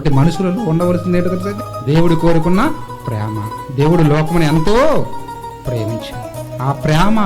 కాబట్టి మనుషులలో ఉండవలసింది ఏంటో తెలుసా? దేవుడు కోరుకున్న ప్రేమ. దేవుడు లోకముని ఎంతో ప్రేమించాడు. ఆ ప్రేమ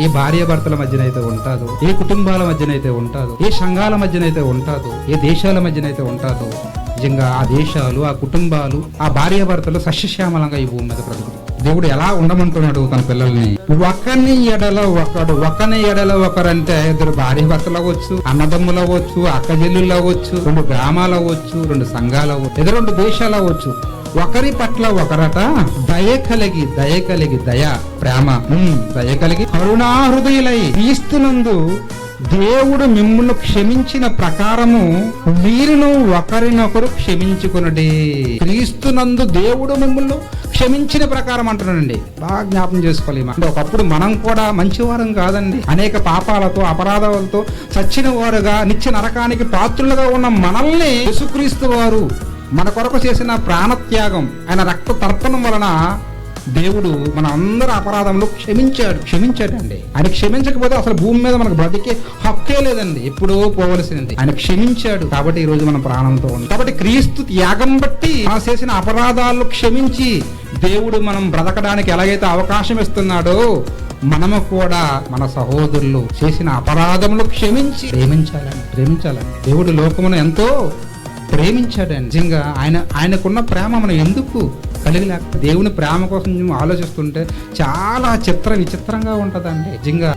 ఏ భార్యాభర్తల మధ్యనైతే ఉంటుందో, ఏ కుటుంబాల మధ్యనైతే ఉంటుందో, ఏ సంఘాల మధ్యనైతే ఉంటుందో, ఏ దేశాల మధ్యనైతే ఉంటుందో, నిజంగా ఆ దేశాలు, ఆ కుటుంబాలు, ఆ భార్యాభర్తలు సస్యశ్యామలంగా ఈ భూమి మీద బ్రతుకుతారు. దేవుడు ఎలా ఉండమంటున్నాడు తన పిల్లల్ని? ఒకని ఎడల ఒకడు, ఒకని ఎడల ఒకరంటే ఇద్దరు భార్యాభర్తలు అవ్వచ్చు, అన్నదమ్ములు అవ్వచ్చు, అక్కజెల్లులు అవ్వచ్చు, 2 గ్రామాలు అవ్వచ్చు, 2 సంఘాలు అవ్వచ్చు, ఏదో 2 దేశాలు అవ్వచ్చు. ఒకరి పట్ల ఒకరట దయ కలిగి ప్రేమ దయ కలిగి కరుణాహృదయులై క్రీస్తునందు దేవుడు మిమ్మును క్షమించిన ప్రకారము మీరును ఒకరినొకరు క్షమించుకొనుడి. క్రీస్తునందు దేవుడు మిమ్మల్ని క్షమించిన ప్రకారం అంటున్నాడండి. బాగా జ్ఞాపకం చేసుకోవాలి. అంటే ఒకప్పుడు మనం కూడా మంచివారం కాదండి. అనేక పాపాలతో అపరాధాలతో చచ్చిన వారుగా నిత్య నరకానికి పాత్రులుగా ఉన్న మనల్ని యేసుక్రీస్తు వారు మన కొరకు చేసిన ప్రాణత్యాగం, ఆయన రక్త తర్పణం వలన దేవుడు మన అందరి అపరాధంలో క్షమించాడండి. ఆయన క్షమించకపోతే అసలు భూమి మీద మనకు బ్రతికే హక్కే లేదండి, ఎప్పుడో పోవలసింది. ఆయన క్షమించాడు కాబట్టి ఈ రోజు మనం ప్రాణంతో ఉన్నాం. కాబట్టి క్రీస్తు త్యాగం బట్టి మనం చేసిన అపరాధాలు క్షమించి దేవుడు మనం బ్రతకడానికి ఎలాగైతే అవకాశం ఇస్తున్నాడో, మనము కూడా మన సహోదరులు చేసిన అపరాధములు క్షమించి ప్రేమించాలండి. దేవుడు లోకమును ఎంతో ప్రేమించాడండి. నిజంగా ఆయనకున్న ప్రేమ మనం ఎందుకు కలిగలేక దేవుని ప్రేమ కోసం ఆలోచిస్తుంటే చాలా విచిత్రంగా ఉంటుందండి నిజంగా.